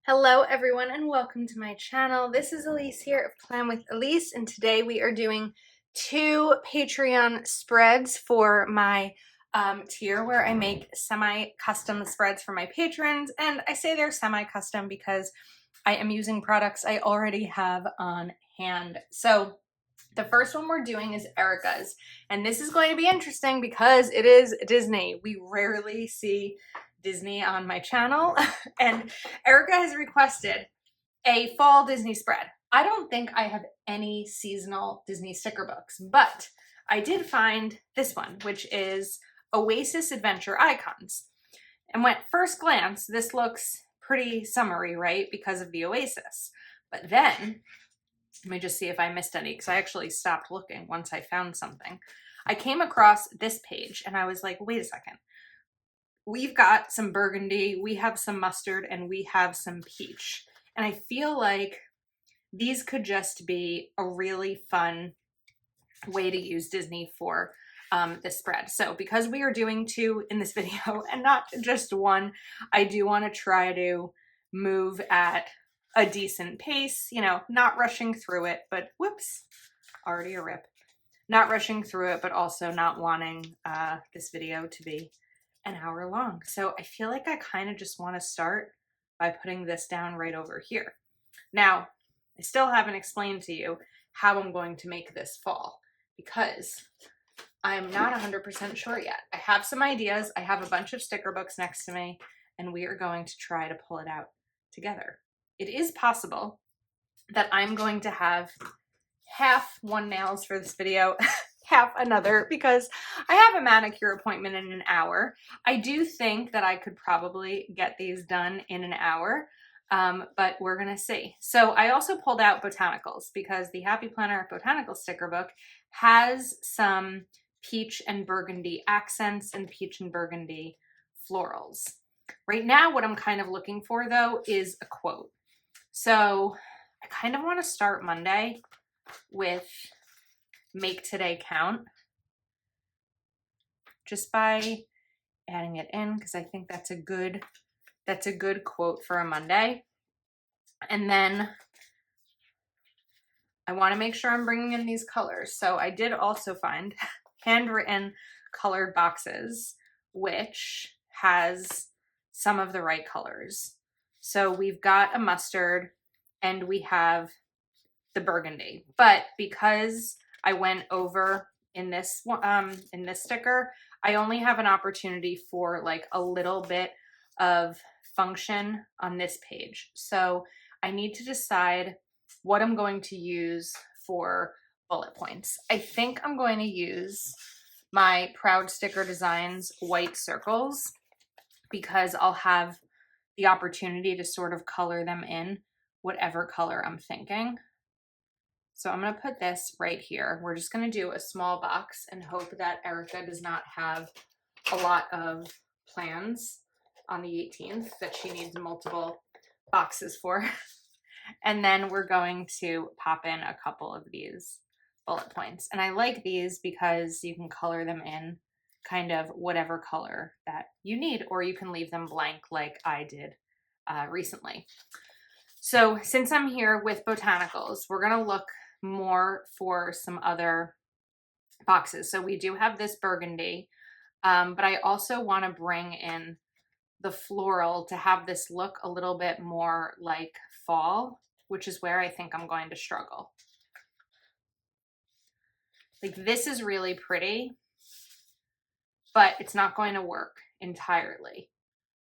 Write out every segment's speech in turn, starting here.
Hello everyone and welcome to my channel. This is Elise here of Plan with Elise, and today we are doing two Patreon spreads for my tier where I make semi-custom spreads for my patrons. And I say they're semi-custom because I am using products I already have on hand. So the first one we're doing is Erica's, and this is going to be interesting because it is Disney. We rarely see Disney on my channel, and Erica has requested a fall Disney spread. I don't think I have any seasonal Disney sticker books, but I did find this one, which is Oasis Adventure Icons. And at first glance, this looks pretty summery, right? Because of the Oasis. But then let me just see if I missed any, because I actually stopped looking once I found something. I came across this page and I was like, wait a second. We've got some burgundy, we have some mustard, and we have some peach. And I feel like these could just be a really fun way to use Disney for this spread. So because we are doing two in this video and not just one, I do want to try to move at a decent pace, you know, not rushing through it, but whoops, already a rip. Not rushing through it, but also not wanting this video to be an hour long. So I feel like I kind of just want to start by putting this down right over here. Now, I still haven't explained to you how I'm going to make this fall because I'm not 100% sure yet. I have some ideas. I have a bunch of sticker books next to me, and we are going to try to pull it out together. It is possible that I'm going to have half one nails for this video, half another, because I have a manicure appointment in an hour. I do think that I could probably get these done in an hour, but we're gonna see. So I also pulled out botanicals because the Happy Planner Botanical sticker book has some peach and burgundy accents and peach and burgundy florals. Right now, what I'm kind of looking for though is a quote. So I kind of want to start Monday with Make Today Count, just by adding it in, because I think that's a good quote for a Monday. And then I want to make sure I'm bringing in these colors. So I did also find handwritten colored boxes, which has some of the right colors. So we've got a mustard and we have the burgundy, but because I went over in this sticker, I only have an opportunity for like a little bit of function on this page. So I need to decide what I'm going to use for bullet points. I think I'm going to use my Proud Sticker Designs white circles because I'll have the opportunity to sort of color them in whatever color I'm thinking. So I'm going to put this right here. We're just going to do a small box and hope that Erica does not have a lot of plans on the 18th that she needs multiple boxes for. And then we're going to pop in a couple of these bullet points. And I like these because you can color them in kind of whatever color that you need, or you can leave them blank like I did recently. So since I'm here with botanicals, we're going to look more for some other boxes. So we do have this burgundy, but I also want to bring in the floral to have this look a little bit more like fall, which is where I think I'm going to struggle. Like this is really pretty, but it's not going to work entirely.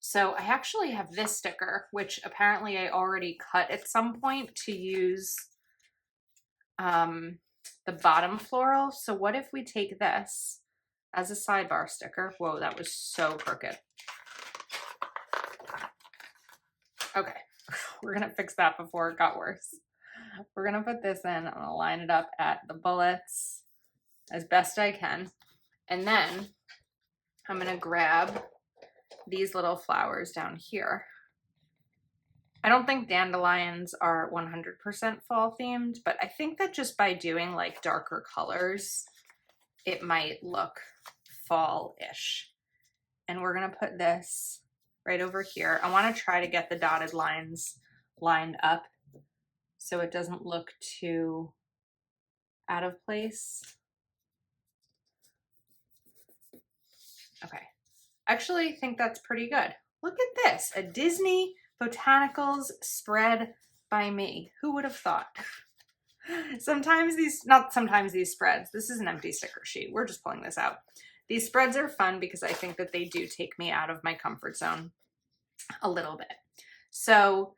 So I actually have this sticker, which apparently I already cut at some point to use the bottom floral. So what if we take this as a sidebar sticker? Whoa, that was so crooked. Okay, we're gonna fix that before it got worse. We're gonna put this in, I'm gonna line it up at the bullets as best I can. And then I'm gonna grab these little flowers down here. I don't think dandelions are 100% fall themed, but I think that just by doing like darker colors, it might look fall-ish. And we're gonna put this right over here. I want to try to get the dotted lines lined up so it doesn't look too out of place. Okay. I actually think that's pretty good. Look at this, a Disney Botanicals spread by me. Who would have thought? Not sometimes these spreads, this is an empty sticker sheet. We're just pulling this out. These spreads are fun because I think that they do take me out of my comfort zone a little bit. So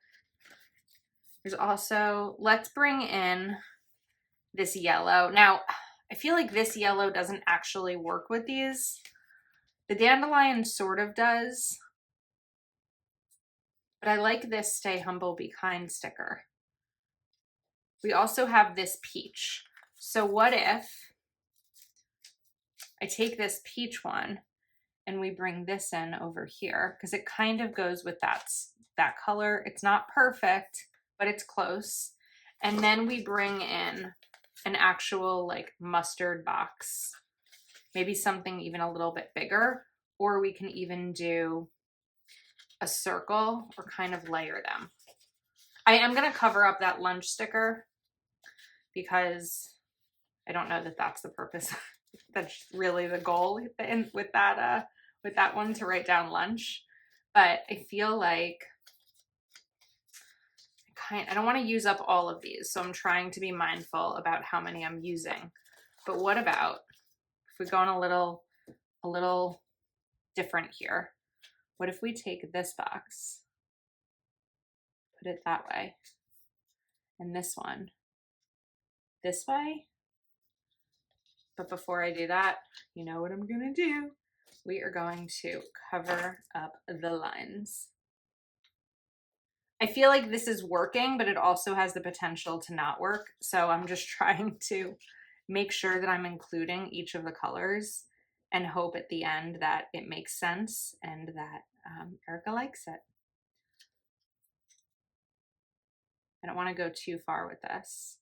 there's also, let's bring in this yellow. Now, I feel like this yellow doesn't actually work with these. The dandelion sort of does, but I like this Stay Humble, Be Kind sticker. We also have this peach. So what if I take this peach one and we bring this in over here, because it kind of goes with that color. It's not perfect, but it's close. And then we bring in an actual like mustard box, maybe something even a little bit bigger, or we can even do a circle or kind of layer them. I am going to cover up that lunch sticker because I don't know that that's the purpose. That's really the goal with that one, to write down lunch. But I feel like I don't want to use up all of these, so I'm trying to be mindful about how many I'm using. But what about if we go on a little different here? What if we take this box, put it that way, and this one this way? But before I do that, you know what I'm gonna do? We are going to cover up the lines. I feel like this is working, but it also has the potential to not work. So I'm just trying to make sure that I'm including each of the colors and hope at the end that it makes sense and that Erica likes it. I don't want to go too far with this.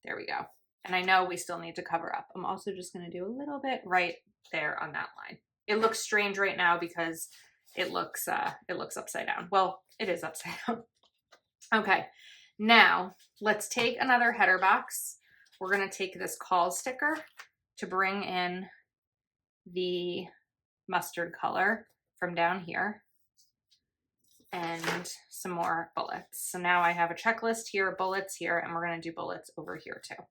There we go. And I know we still need to cover up. I'm also just going to do a little bit right there on that line. It looks strange right now because it looks upside down. Well, it is upside down. Okay, now let's take another header box. We're going to take this call sticker to bring in the mustard color from down here and some more bullets. So now I have a checklist here, bullets here, and we're going to do bullets over here too.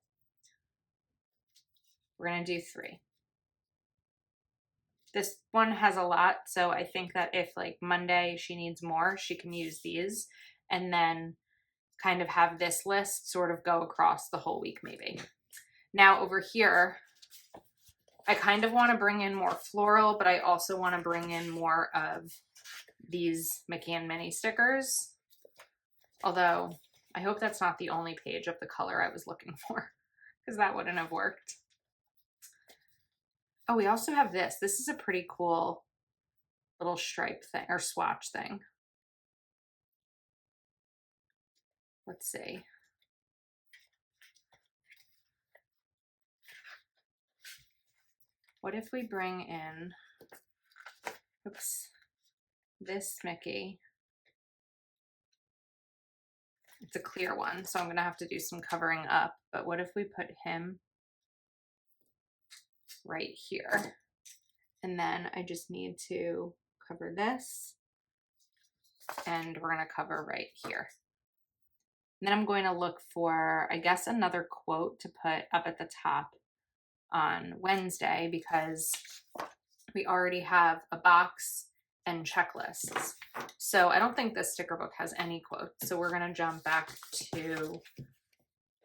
We're going to do 3. This one has a lot, so I think that if like Monday she needs more, she can use these and then kind of have this list sort of go across the whole week maybe. Now over here, I kind of want to bring in more floral, but I also want to bring in more of these Mickey and Minnie stickers. Although I hope that's not the only page of the color I was looking for, because that wouldn't have worked. Oh, we also have this. This is a pretty cool little stripe thing or swatch thing. Let's see. What if we bring in, oops, this Mickey? It's a clear one, so I'm going to have to do some covering up. But what if we put him right here? And then I just need to cover this. And we're going to cover right here. And then I'm going to look for, I guess, another quote to put up at the top on Wednesday, because we already have a box and checklists. So I don't think this sticker book has any quotes. So we're going to jump back to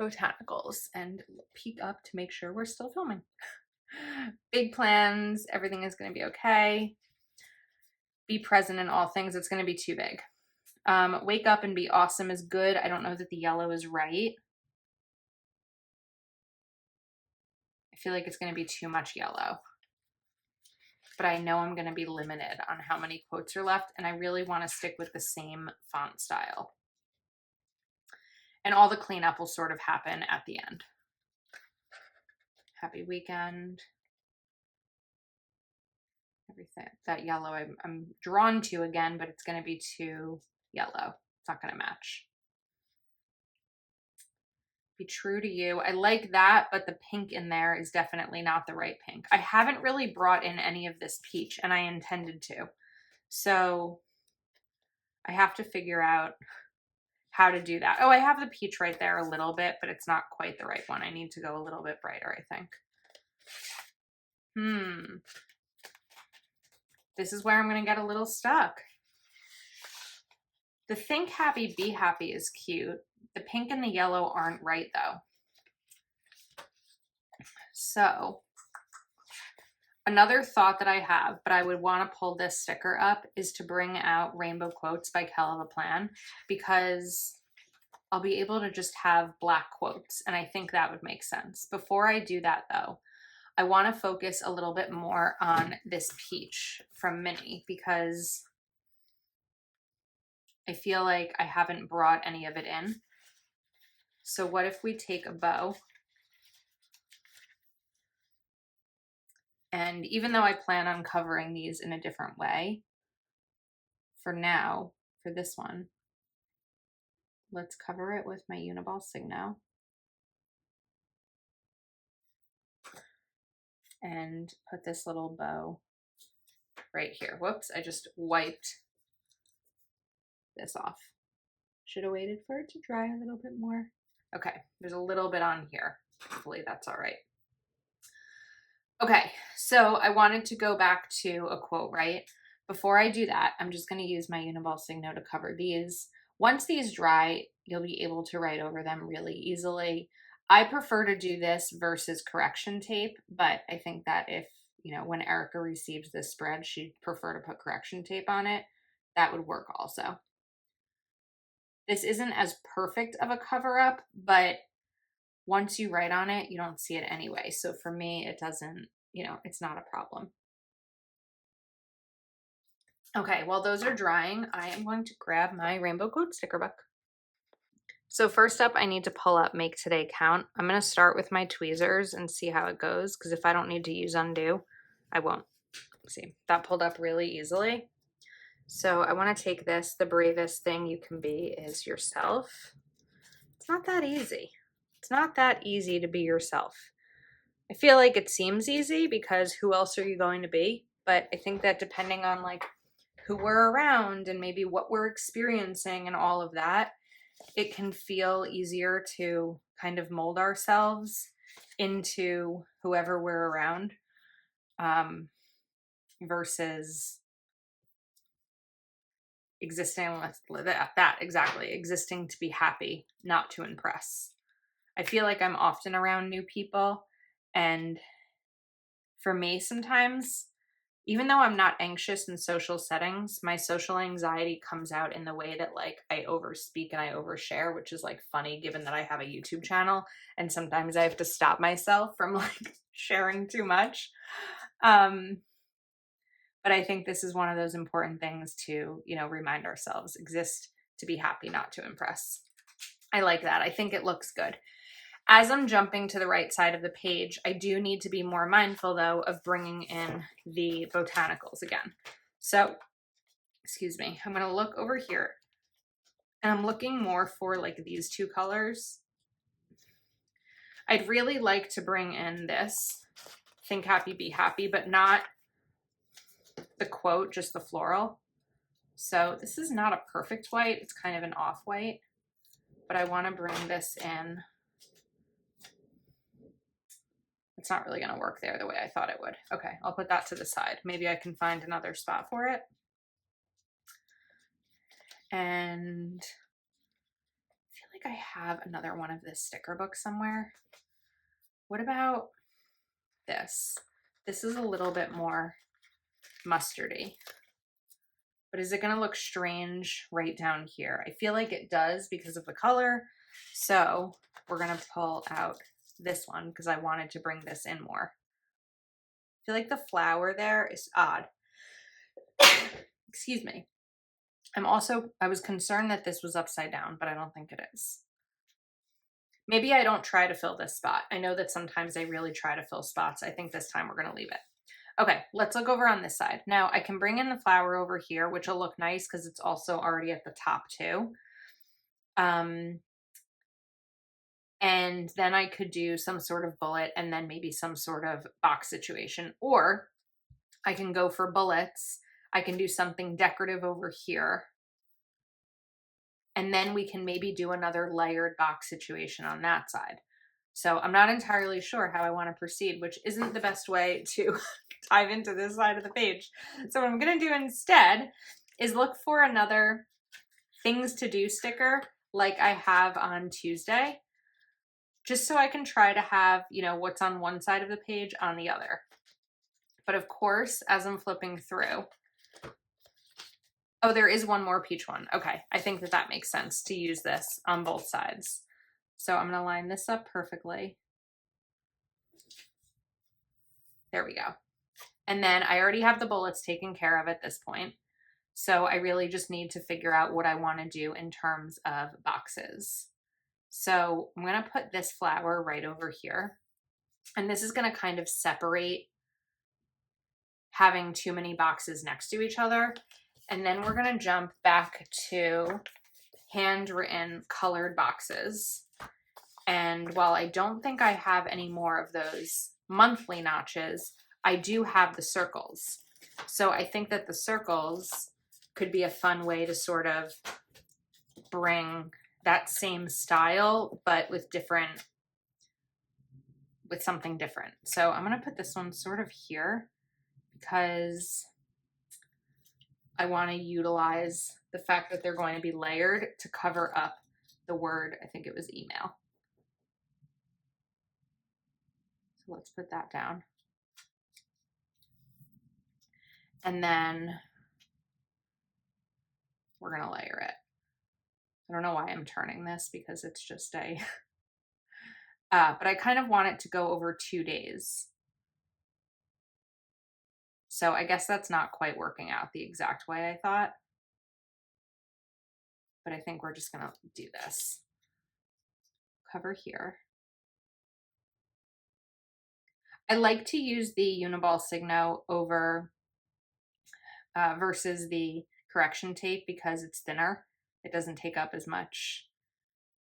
Botanicals and peek up to make sure we're still filming. Big plans. Everything is going to be okay. Be present in all things. It's going to be too big. Wake up and be awesome is good. I don't know that the yellow is right. I feel like it's going to be too much yellow. But I know I'm going to be limited on how many quotes are left, and I really want to stick with the same font style. And all the cleanup will sort of happen at the end. Happy weekend. everything. That yellow I'm drawn to again, but it's going to be too yellow. It's not going to match. Be true to you. I like that, but the pink in there is definitely not the right pink. I haven't really brought in any of this peach, and I intended to. So I have to figure out how to do that. Oh, I have the peach right there a little bit, but it's not quite the right one. I need to go a little bit brighter, I think. This is where I'm going to get a little stuck. The Think Happy, Be Happy is cute. The pink and the yellow aren't right though. So another thought that I have, but I would want to pull this sticker up, is to bring out Rainbow Quotes by Kel of a Plan, because I'll be able to just have black quotes, and I think that would make sense. Before I do that though, I want to focus a little bit more on this peach from Minnie, because I feel like I haven't brought any of it in. So what if we take a bow, and even though I plan on covering these in a different way, for now, for this one, let's cover it with my Uniball Signo. And put this little bow right here. Whoops, I just wiped this off. Should have waited for it to dry a little bit more. Okay, there's a little bit on here. Hopefully that's all right. Okay, so I wanted to go back to a quote, right? Before I do that, I'm just going to use my Uniball Signo to cover these. Once these dry, you'll be able to write over them really easily. I prefer to do this versus correction tape, but I think that if, when Erica receives this spread, she'd prefer to put correction tape on it. That would work also. This isn't as perfect of a cover up, but once you write on it, you don't see it anyway. So for me, it doesn't, it's not a problem. Okay, while those are drying, I am going to grab my Rainbow Quote sticker book. So first up, I need to pull up Make Today Count. I'm going to start with my tweezers and see how it goes, because if I don't need to use undo, I won't. See, that pulled up really easily. So I want to take this. The bravest thing you can be is yourself. It's not that easy. It's not that easy to be yourself. I feel like it seems easy because who else are you going to be? But I think that depending on like who we're around and maybe what we're experiencing and all of that, it can feel easier to kind of mold ourselves into whoever we're around, versus existing with that exactly, existing to be happy, not to impress. I feel like I'm often around new people, and for me sometimes, even though I'm not anxious in social settings, my social anxiety comes out in the way that like I overspeak and I overshare, which is like funny given that I have a YouTube channel and sometimes I have to stop myself from like sharing too much. But I think this is one of those important things to, remind ourselves, exist to be happy, not to impress. I like that. I think it looks good. As I'm jumping to the right side of the page, I do need to be more mindful, though, of bringing in the botanicals again. So, excuse me, I'm going to look over here, and I'm looking more for, like, these two colors. I'd really like to bring in this Think Happy, Be Happy, but not the quote, just the floral. So this is not a perfect white. It's kind of an off-white, but I want to bring this in. It's not really going to work there the way I thought it would. Okay, I'll put that to the side. Maybe I can find another spot for it. And I feel like I have another one of this sticker book somewhere. What about this? This is a little bit more mustardy. But is it going to look strange right down here? I feel like it does because of the color. So we're going to pull out this one because I wanted to bring this in more. I feel like the flower there is odd. Excuse me. I was concerned that this was upside down, but I don't think it is. Maybe I don't try to fill this spot. I know that sometimes I really try to fill spots. I think this time we're going to leave it. Okay, let's look over on this side. Now I can bring in the flower over here, which will look nice because it's also already at the top too. And then I could do some sort of bullet and then maybe some sort of box situation. Or I can go for bullets. I can do something decorative over here. And then we can maybe do another layered box situation on that side. So I'm not entirely sure how I want to proceed, which isn't the best way to dive into this side of the page. So what I'm going to do instead is look for another things to do sticker like I have on Tuesday, just so I can try to have, you know, what's on one side of the page on the other. But of course, as I'm flipping through, oh, there is one more peach one. Okay, I think that that makes sense to use this on both sides. So I'm going to line this up perfectly. There we go. And then I already have the bullets taken care of at this point. So I really just need to figure out what I want to do in terms of boxes. So I'm going to put this flower right over here. And this is going to kind of separate having too many boxes next to each other. And then we're going to jump back to handwritten colored boxes. And while I don't think I have any more of those monthly notches, I do have the circles. So I think that the circles could be a fun way to sort of bring that same style, but with something different. So I'm going to put this one sort of here because I want to utilize the fact that they're going to be layered to cover up the word, I think it was email. So let's put that down. And then we're going to layer it. I don't know why I'm turning this because it's just a, but I kind of want it to go over 2 days. So I guess that's not quite working out the exact way I thought. But I think we're just going to do this. Cover here. I like to use the Uniball Signo over versus the correction tape because it's thinner. It doesn't take up as much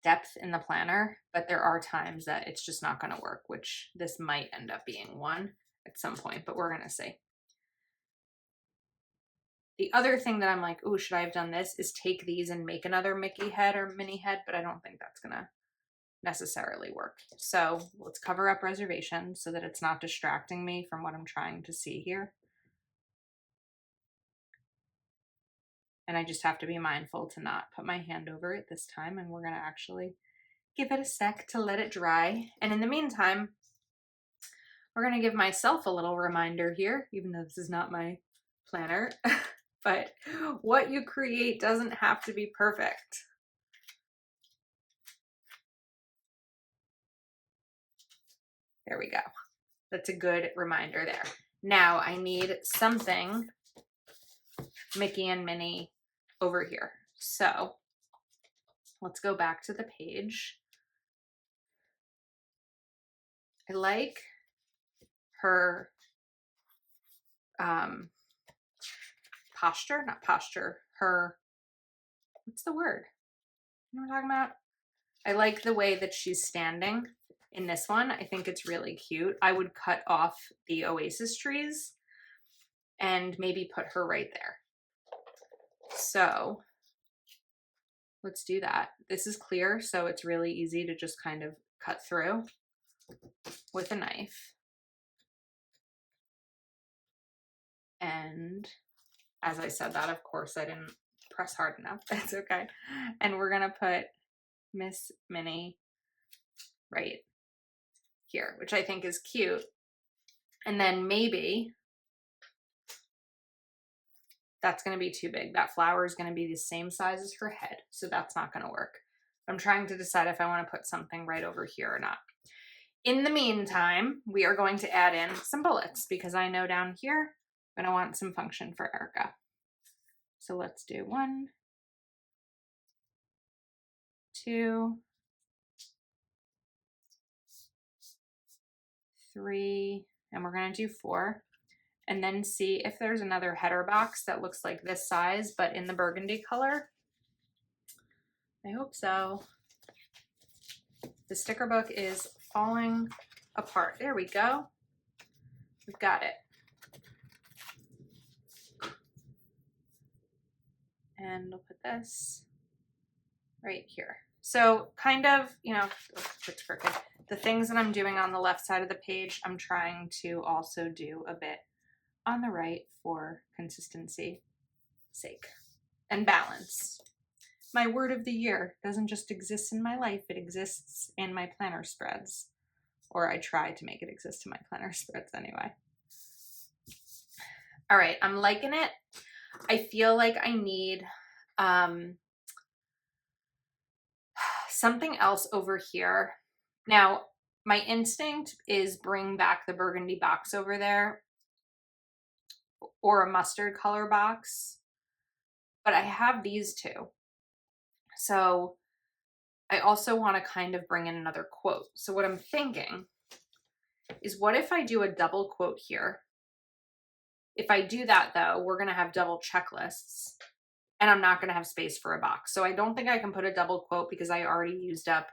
depth in the planner, but there are times that it's just not going to work, which this might end up being one at some point, but we're going to see. The other thing that I'm like, oh, should I have done this, is take these and make another Mickey head or Minnie head, but I don't think that's going to necessarily work. So let's cover up reservations so that it's not distracting me from what I'm trying to see here. And I just have to be mindful to not put my hand over it this time, and we're going to actually give it a sec to let it dry. And in the meantime, we're going to give myself a little reminder here, even though this is not my planner, but what you create doesn't have to be perfect. There we go. That's a good reminder there. Now I need something Mickey and Minnie over here. So let's go back to the page. I like her posture, not posture, her, what's the word? You know what I'm talking about? I like the way that she's standing in this one. I think it's really cute. I would cut off the oasis trees and maybe put her right there. So let's do that. This is clear, so it's really easy to just kind of cut through with a knife. And as I said that, of course, I didn't press hard enough. That's okay. And we're going to put Miss Minnie right here, which I think is cute. And then maybe that's going to be too big. That flower is going to be the same size as her head, so that's not going to work. I'm trying to decide if I want to put something right over here or not. In the meantime, we are going to add in some bullets because I know down here I'm going to want some function for Erica. So let's do 1, 2, 3, and we're going to do 4. and then see if there's another header box that looks like this size, but in the burgundy color. I hope so. The sticker book is falling apart. There we go. We've got it. And I'll put this right here. So kind of, you know, it's crooked. The things that I'm doing on the left side of the page, I'm trying to also do a bit on the right for consistency sake and balance. My word of the year doesn't just exist in my life, it exists in my planner spreads. Or I try to make it exist in my planner spreads anyway. All right, I'm liking it. I feel like I need something else over here. Now, my instinct is bring back the burgundy box over there or a mustard color box, but I have these two. So I also want to kind of bring in another quote. So what I'm thinking is, what if I do a double quote here? If I do that though, we're going to have double checklists and I'm not going to have space for a box. So I don't think I can put a double quote because I already used up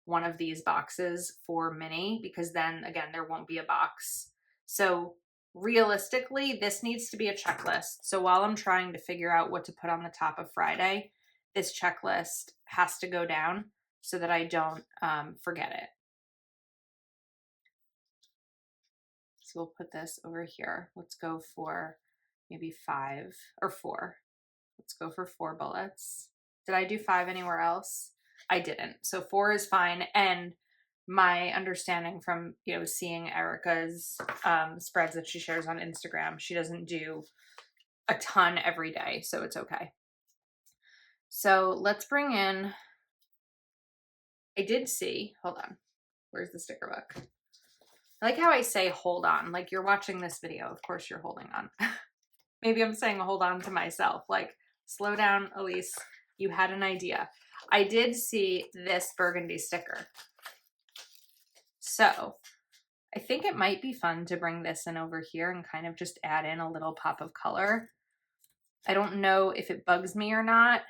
one of these boxes for mini, because then again, there won't be a box. So realistically, this needs to be a checklist. So while I'm trying to figure out what to put on the top of Friday, this checklist has to go down so that I don't forget it. So we'll put this over here. Let's go for maybe 5 or 4. Let's go for 4 bullets. Did I do 5 anywhere else? I didn't. So 4 is fine. And my understanding from, you know, seeing Erica's spreads that she shares on Instagram, she doesn't do a ton every day, so it's okay. So let's bring in, I did see, hold on, where's the sticker book? I like how I say hold on, like you're watching this video, of course you're holding on. Maybe I'm saying hold on to myself, like slow down, Elise, you had an idea. I did see this burgundy sticker. So I think it might be fun to bring this in over here and kind of just add in a little pop of color. I don't know if it bugs me or not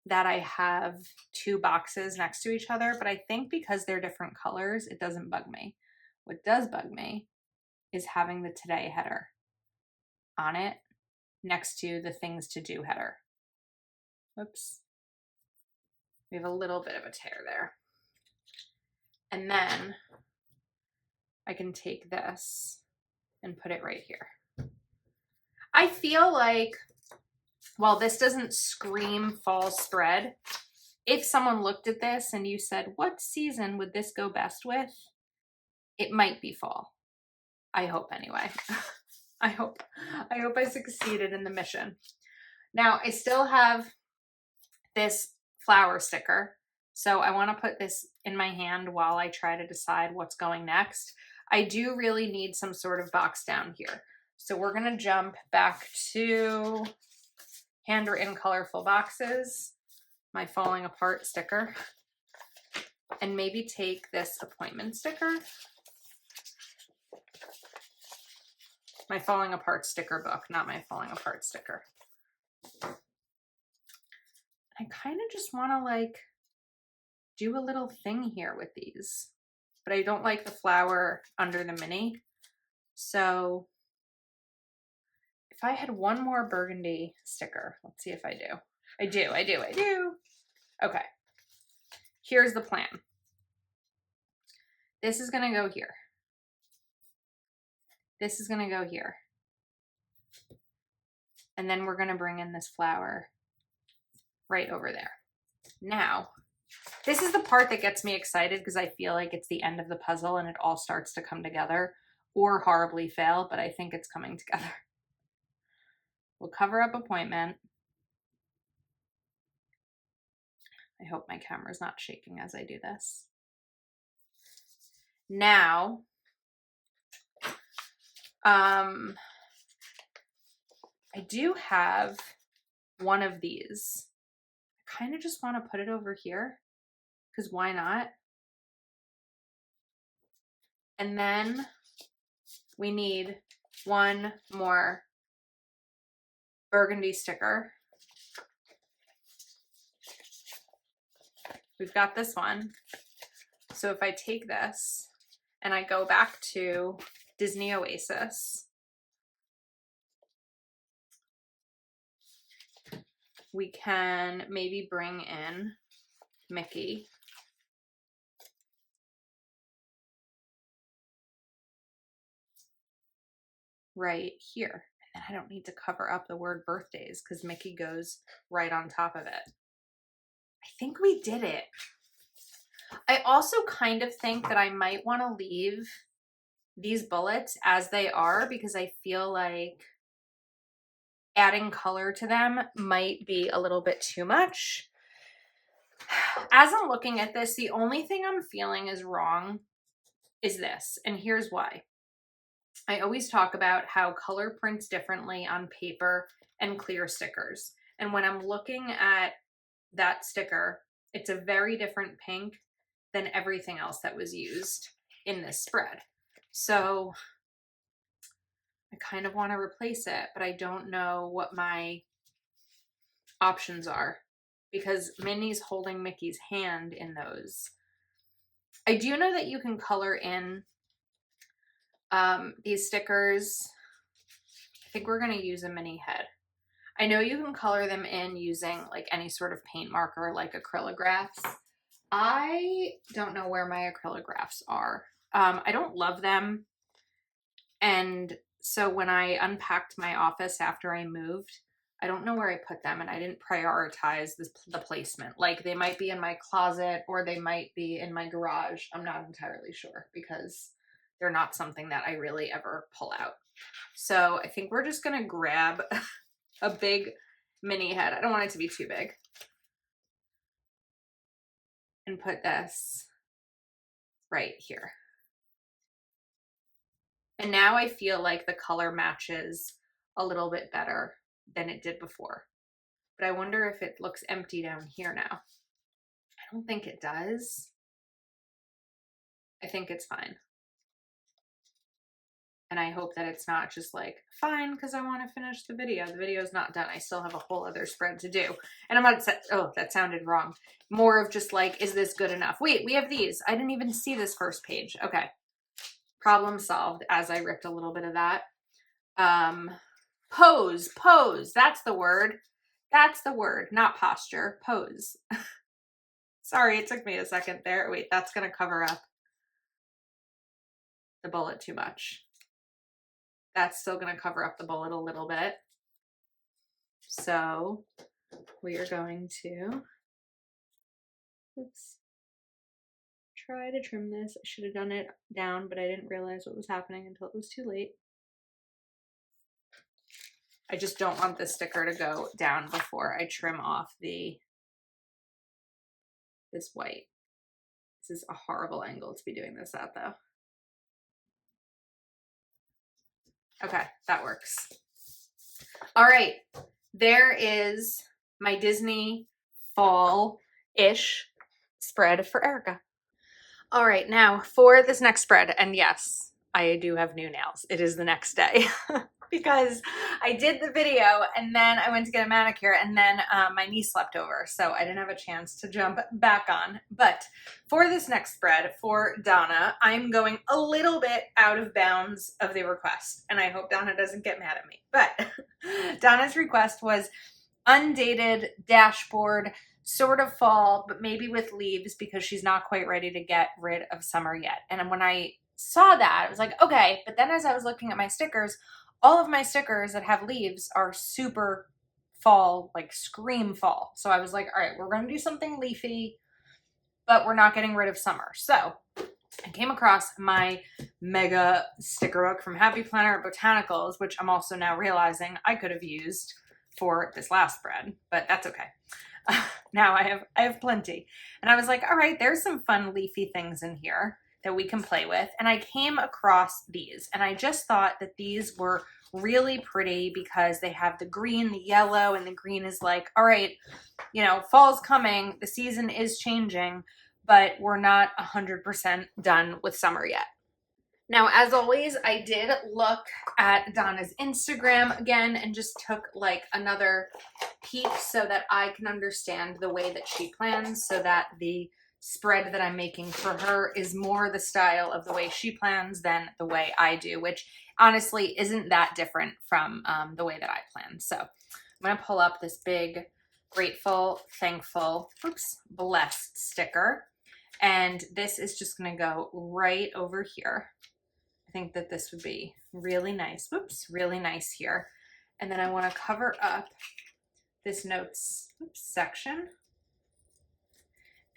that I have 2 boxes next to each other, but I think because they're different colors, it doesn't bug me. What does bug me is having the today header on it next to the things to do header. Whoops. We have a little bit of a tear there. And then I can take this and put it right here. I feel like, while this doesn't scream fall spread, if someone looked at this and you said, what season would this go best with? It might be fall. I hope anyway. I hope I succeeded in the mission. Now I still have this flower sticker. So I want to put this in my hand while I try to decide what's going next. I do really need some sort of box down here. So we're going to jump back to handwritten colorful boxes, my falling apart sticker, and maybe take this appointment sticker, my falling apart sticker book, not my falling apart sticker. I kind of just want to like do a little thing here with these, but I don't like the flower under the mini. So if I had one more burgundy sticker, let's see if I do. I do. Okay. Here's the plan. This is going to go here. This is going to go here. And then we're going to bring in this flower right over there. Now, this is the part that gets me excited because I feel like it's the end of the puzzle and it all starts to come together, or horribly fail, but I think it's coming together. We'll cover up appointment. I hope my camera's not shaking as I do this. Now, I do have one of these. I kind of just want to put it over here because why not? And then we need one more burgundy sticker. We've got this one. So if I take this and I go back to Disney Oasis, we can maybe bring in Mickey. Right here. And I don't need to cover up the word birthdays because Mickey goes right on top of it. I think we did it. I also kind of think that I might want to leave these bullets as they are because I feel like adding color to them might be a little bit too much. As I'm looking at this, the only thing I'm feeling is wrong is this, and here's why. I always talk about how color prints differently on paper and clear stickers. And when I'm looking at that sticker, it's a very different pink than everything else that was used in this spread. So I kind of want to replace it, but I don't know what my options are because Minnie's holding Mickey's hand in those. I do know that you can color in these stickers. I think we're going to use a Minnie head. I know you can color them in using like any sort of paint marker like acrylographs. I don't know where my acrylographs are. I don't love them. And so when I unpacked my office after I moved, I don't know where I put them and I didn't prioritize the placement. Like they might be in my closet or they might be in my garage. I'm not entirely sure because they're not something that I really ever pull out. So I think we're just going to grab a big Minnie head. I don't want it to be too big. And put this right here. And now I feel like the color matches a little bit better than it did before. But I wonder if it looks empty down here now. I don't think it does. I think it's fine. And I hope that it's not just like, fine, because I want to finish the video. The video is not done. I still have a whole other spread to do. And I'm not, oh, that sounded wrong. More of just like, is this good enough? Wait, we have these. I didn't even see this first page. Okay. Problem solved as I ripped a little bit of that. Pose. That's the word. That's the word, not posture. Pose. Sorry, it took me a second there. Wait, that's going to cover up the bullet too much. That's still going to cover up the bullet a little bit. So we are going to, try to trim this. I should have done it down, but I didn't realize what was happening until it was too late. I just don't want the sticker to go down before I trim off this white. This is a horrible angle to be doing this at though. Okay, that works. All right, there is my Disney fall-ish spread for Erica. All right, now for this next spread, and yes, I do have new nails. It is the next day because I did the video and then I went to get a manicure and then my knee slept over. So I didn't have a chance to jump back on. But for this next spread for Donna, I'm going a little bit out of bounds of the request. And I hope Donna doesn't get mad at me. But Donna's request was undated dashboard, sort of fall, but maybe with leaves because she's not quite ready to get rid of summer yet. And when I saw that, I was like, okay. But then as I was looking at my stickers, all of my stickers that have leaves are super fall, like scream fall. So I was like, all right, we're going to do something leafy, but we're not getting rid of summer. So I came across my mega sticker book from Happy Planner Botanicals, which I'm also now realizing I could have used for this last spread, but that's okay. Now I have plenty. And I was like, all right, there's some fun leafy things in here that we can play with. And I came across these and I just thought that these were really pretty because they have the green, the yellow, and the green is like, all right, you know, fall's coming, the season is changing, but we're not 100% done with summer yet. Now, as always, I did look at Donna's Instagram again and just took like another peek so that I can understand the way that she plans, so that the spread that I'm making for her is more the style of the way she plans than the way I do, which honestly isn't that different from the way that I plan. So I'm going to pull up this big grateful, thankful, blessed sticker. And this is just going to go right over here. I think that this would be really nice. Really nice here. And then I want to cover up this notes section.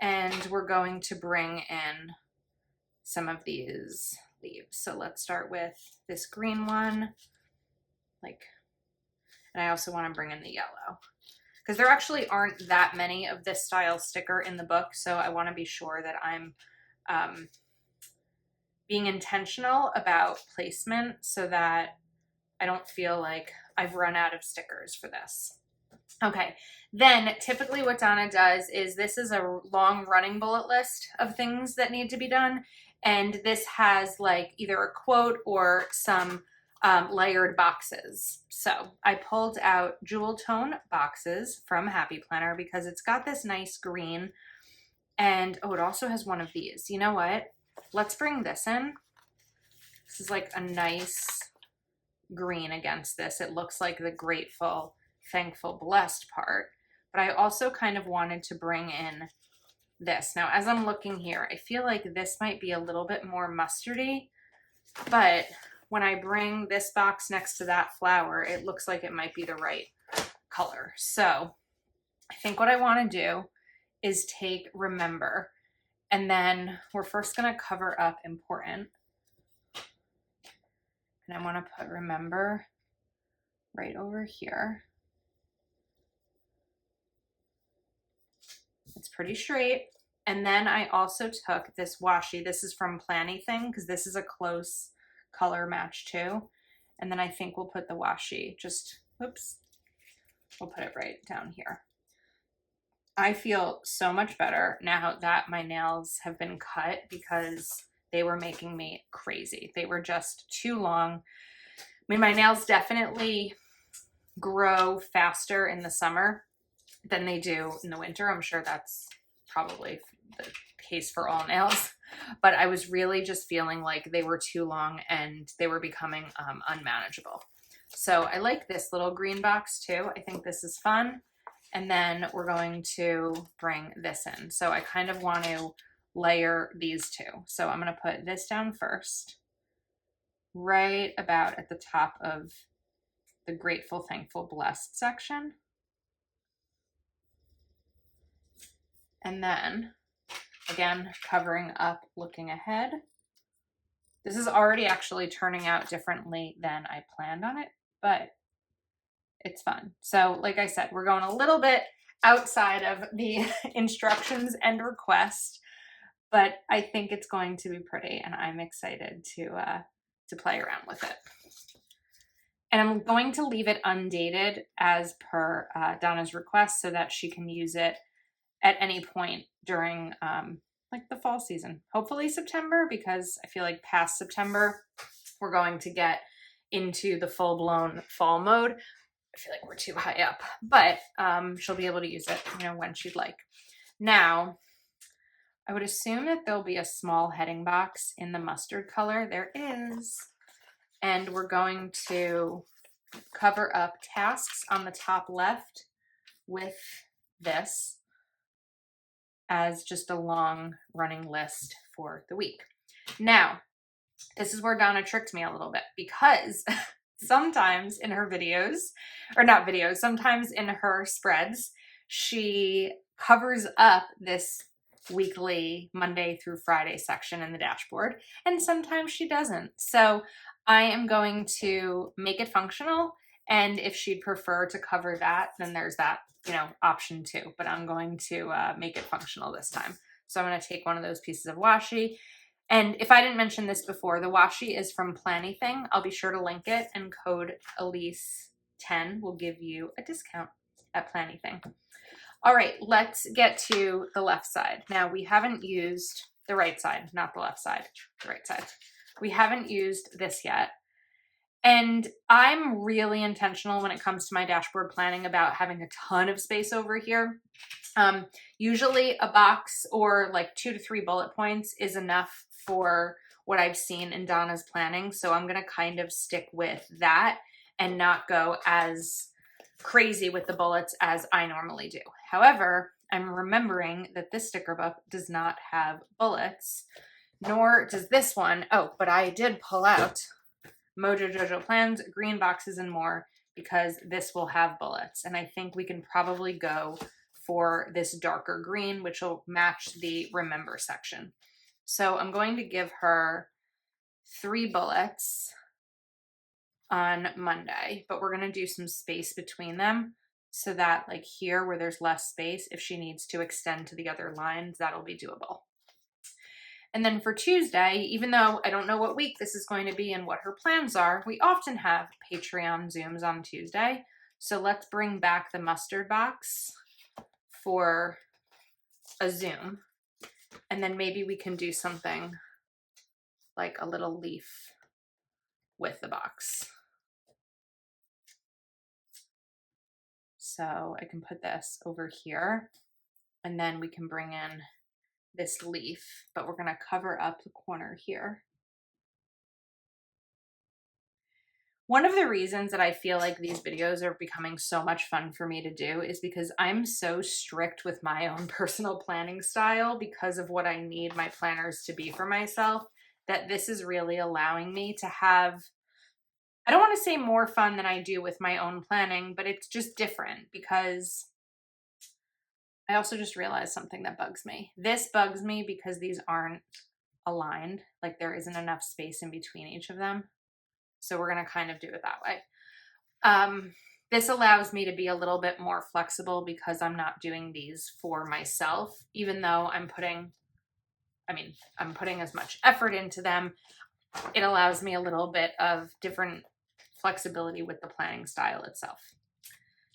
And we're going to bring in some of these leaves. So let's start with this green one. And I also want to bring in the yellow, because there actually aren't that many of this style sticker in the book. So I want to be sure that I'm being intentional about placement so that I don't feel like I've run out of stickers for this. Okay, then typically what Donna does is, this is a long running bullet list of things that need to be done. And this has like either a quote or some layered boxes. So I pulled out jewel tone boxes from Happy Planner because it's got this nice green. And oh, it also has one of these. You know what? Let's bring this in. This is like a nice green against this. It looks like the grateful, thankful, blessed part. But I also kind of wanted to bring in this. Now, as I'm looking here, I feel like this might be a little bit more mustardy, but when I bring this box next to that flower, it looks like it might be the right color. So I think what I want to do is take remember, and then we're first going to cover up important. And I want to put remember right over here. It's pretty straight. And then I also took this washi. This is from Planything, because this is a close color match too. And then I think we'll put the washi just, oops, we'll put it right down here. I feel so much better now that my nails have been cut, because they were making me crazy. They were just too long. I mean, my nails definitely grow faster in the summer than they do in the winter. I'm sure that's probably the case for all nails, but I was really just feeling like they were too long and they were becoming unmanageable. So I like this little green box too. I think this is fun. And then we're going to bring this in. So I kind of want to layer these two. So I'm going to put this down first, right about at the top of the grateful, thankful, blessed section. And then, again, covering up, looking ahead. This is already actually turning out differently than I planned on it, but it's fun. So like I said, we're going a little bit outside of the instructions and request, but I think it's going to be pretty, and I'm excited to play around with it. And I'm going to leave it undated as per Donna's request, so that she can use it at any point during like the fall season. Hopefully September, because I feel like past September, we're going to get into the full-blown fall mode. I feel like we're too high up, but she'll be able to use it, you know, when she'd like. Now, I would assume that there'll be a small heading box in the mustard color. There is. And we're going to cover up tasks on the top left with this as just a long running list for the week. Now, this is where Donna tricked me a little bit, because sometimes in her videos, or not videos, sometimes in her spreads, she covers up this weekly Monday through Friday section in the dashboard, and sometimes she doesn't. So I am going to make it functional, and if she'd prefer to cover that, then there's that, you know, option too. But I'm going to make it functional this time. So I'm going to take one of those pieces of washi. And if I didn't mention this before, the washi is from Planything. I'll be sure to link it, and code Elise10 will give you a discount at Planything. All right, let's get to the left side. Now, we haven't used the right side, not the left side, the right side. We haven't used this yet. And I'm really intentional when it comes to my dashboard planning about having a ton of space over here. Usually a box or like 2 to 3 bullet points is enough for what I've seen in Donna's planning. So I'm going to kind of stick with that and not go as crazy with the bullets as I normally do. However, I'm remembering that this sticker book does not have bullets, nor does this one. Oh, but I did pull out Mojo Jojo Plans, Green Boxes, and More, because this will have bullets. And I think we can probably go for this darker green, which will match the Remember section. So I'm going to give her 3 bullets on Monday, but we're going to do some space between them so that like here where there's less space, if she needs to extend to the other lines, that'll be doable. And then for Tuesday, even though I don't know what week this is going to be and what her plans are, we often have Patreon Zooms on Tuesday. So let's bring back the mustard box for a Zoom. And then maybe we can do something like a little leaf with the box. So I can put this over here and then we can bring in this leaf, but we're going to cover up the corner here. One of the reasons that I feel like these videos are becoming so much fun for me to do is because I'm so strict with my own personal planning style because of what I need my planners to be for myself, that this is really allowing me to have, I don't want to say more fun than I do with my own planning, but it's just different because I also just realized something that bugs me. This bugs me because these aren't aligned, like there isn't enough space in between each of them. So we're going to kind of do it that way. This allows me to be a little bit more flexible because I'm not doing these for myself, even though I'm putting as much effort into them. It allows me a little bit of different flexibility with the planning style itself.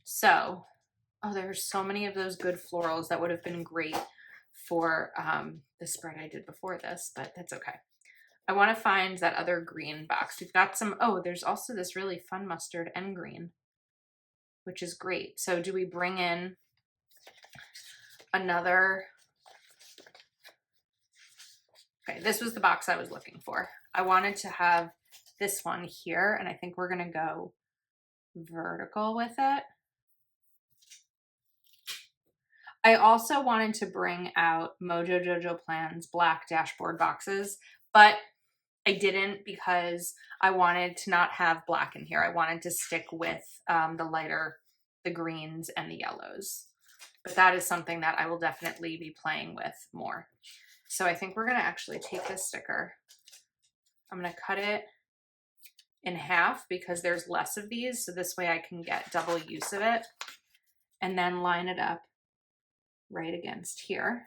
So, oh, there's so many of those good florals that would have been great for the spread I did before this, but that's okay. I want to find that other green box. We've got some, oh, there's also this really fun mustard and green, which is great. So do we bring in another? Okay, this was the box I was looking for. I wanted to have this one here, and I think we're going to go vertical with it. I also wanted to bring out Mojo Jojo Plans black dashboard boxes, but I didn't because I wanted to not have black in here. I wanted to stick with the greens and the yellows. But that is something that I will definitely be playing with more. So I think we're going to actually take this sticker. I'm going to cut it in half because there's less of these. So this way I can get double use of it. And then line it up right against here.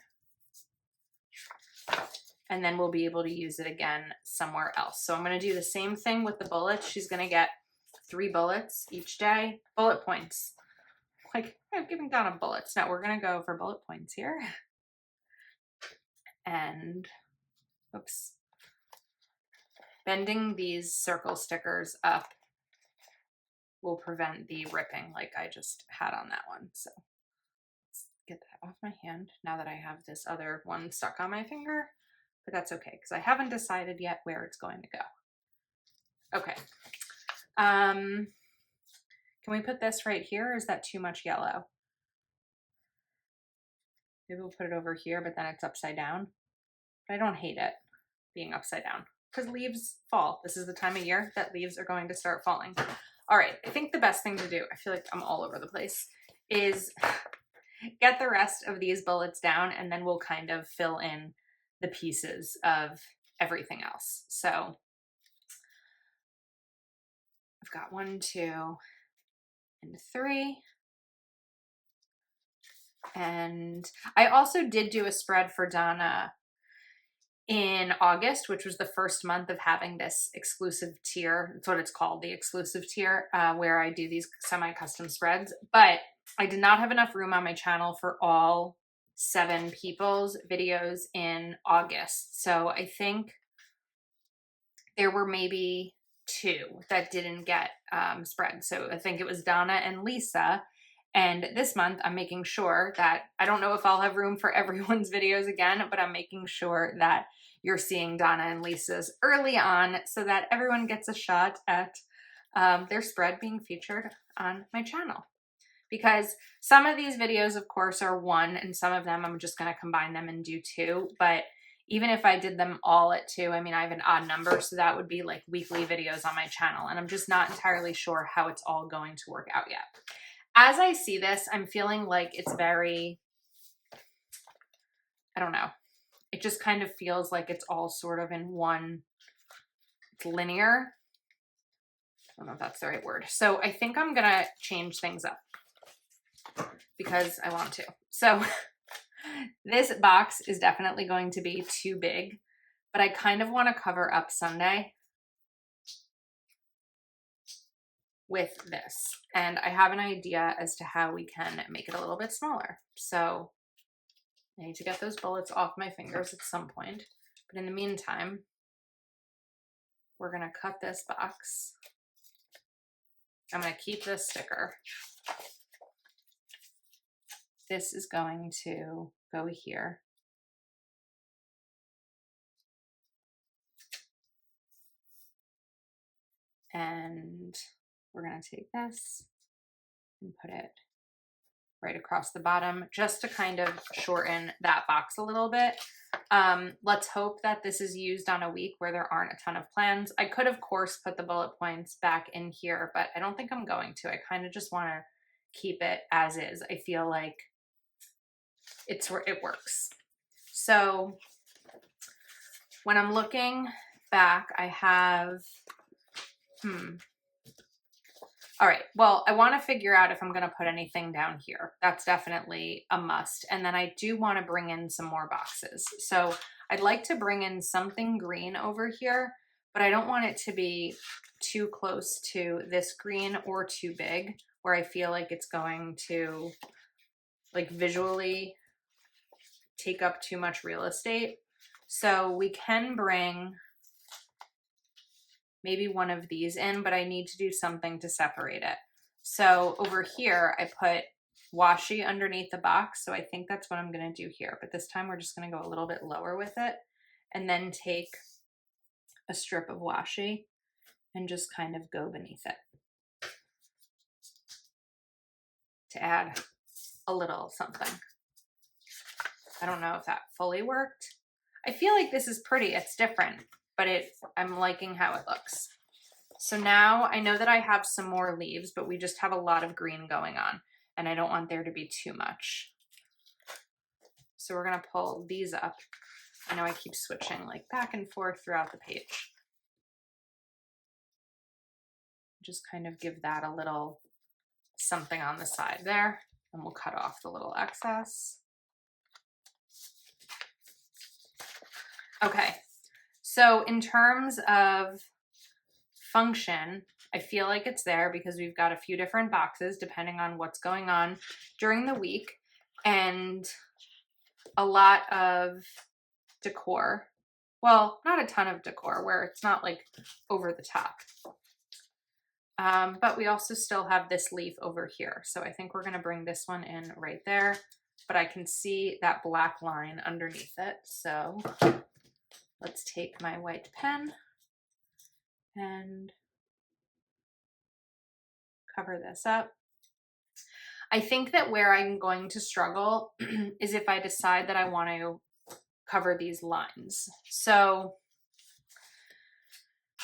And then we'll be able to use it again somewhere else. So I'm going to do the same thing with the bullets. She's going to get 3 bullets each day. Bullet points. Like, I'm giving Donna bullets. Now we're going to go for bullet points here. And, oops. Bending these circle stickers up will prevent the ripping like I just had on that one. So let's get that off my hand now that I have this other one stuck on my finger. But that's okay because I haven't decided yet where it's going to go. Okay. Can we put this right here or is that too much yellow? Maybe we'll put it over here, but then it's upside down. But I don't hate it being upside down because leaves fall. This is the time of year that leaves are going to start falling. All right. I think the best thing to do, I feel like I'm all over the place, is get the rest of these bullets down and then we'll kind of fill in the pieces of everything else. So I've got 1, 2, and 3. And I also did do a spread for Donna in August, which was the first month of having this exclusive tier. That's what it's called, the exclusive tier, where I do these semi-custom spreads. But I did not have enough room on my channel for all 7 people's videos in August. So I think there were maybe 2 that didn't get spread. So I think it was Donna and Lisa. And this month I'm making sure that, I don't know if I'll have room for everyone's videos again, but I'm making sure that you're seeing Donna and Lisa's early on so that everyone gets a shot at their spread being featured on my channel. Because some of these videos, of course, are 1, and some of them I'm just going to combine them and do 2. But even if I did them all at 2, I mean, I have an odd number, so that would be like weekly videos on my channel. And I'm just not entirely sure how it's all going to work out yet. As I see this, I'm feeling like it's very, I don't know. It just kind of feels like it's all sort of in one, it's linear. I don't know if that's the right word. So I think I'm going to change things up because I want to. So this box is definitely going to be too big, but I kind of want to cover up Sunday with this. And I have an idea as to how we can make it a little bit smaller. So I need to get those bullets off my fingers at some point. But in the meantime, we're going to cut this box. I'm going to keep this sticker. This is going to go here. And we're going to take this and put it right across the bottom just to kind of shorten that box a little bit. Let's hope that this is used on a week where there aren't a ton of plans. I could, of course, put the bullet points back in here, but I don't think I'm going to. I kind of just want to keep it as is. I feel like it works. So when I'm looking back, I have, all right, well, I want to figure out if I'm going to put anything down here. That's definitely a must. And then I do want to bring in some more boxes. So I'd like to bring in something green over here, but I don't want it to be too close to this green or too big where I feel like it's going to like visually take up too much real estate. So we can bring maybe one of these in, but I need to do something to separate it. So over here, I put washi underneath the box. So I think that's what I'm going to do here. But this time we're just going to go a little bit lower with it and then take a strip of washi and just kind of go beneath it to add a little something. I don't know if that fully worked. I feel like this is pretty. It's different, but I'm liking how it looks. So now I know that I have some more leaves, but we just have a lot of green going on and I don't want there to be too much. So we're going to pull these up. I know I keep switching like back and forth throughout the page. Just kind of give that a little something on the side there, and we'll cut off the little excess. Okay, so in terms of function, I feel like it's there because we've got a few different boxes depending on what's going on during the week and a lot of decor. Well, not a ton of decor where it's not like over the top. But we also still have this leaf over here. So I think we're going to bring this one in right there, but I can see that black line underneath it. So let's take my white pen and cover this up. I think that where I'm going to struggle is if I decide that I want to cover these lines. So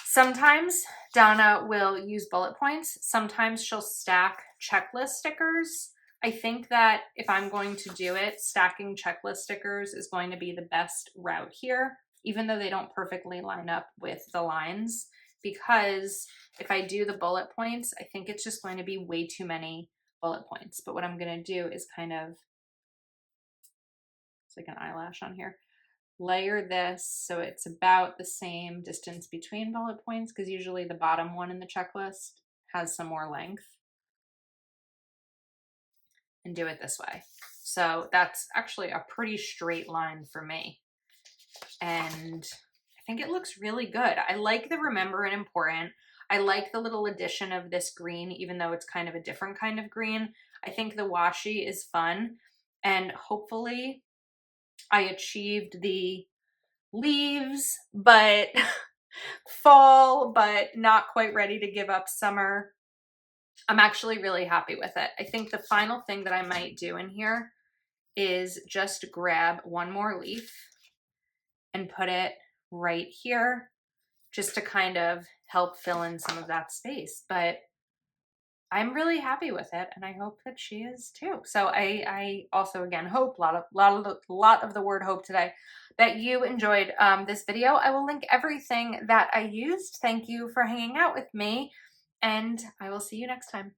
sometimes Donna will use bullet points. Sometimes she'll stack checklist stickers. I think that if I'm going to do it, stacking checklist stickers is going to be the best route here, even though they don't perfectly line up with the lines, because if I do the bullet points, I think it's just going to be way too many bullet points. But what I'm going to do is kind of, it's like an eyelash on here, layer this so it's about the same distance between bullet points, because usually the bottom one in the checklist has some more length, and do it this way. So that's actually a pretty straight line for me. And I think it looks really good. I like the Remember and Important. I like the little addition of this green, even though it's kind of a different kind of green. I think the washi is fun, and hopefully I achieved the leaves, but fall, but not quite ready to give up summer. I'm actually really happy with it. I think the final thing that I might do in here is just grab one more leaf and put it right here just to kind of help fill in some of that space. But I'm really happy with it, and I hope that she is too. So I also again hope lot of the word hope today that you enjoyed this video. I will link everything that I used. Thank you for hanging out with me, and I will see you next time.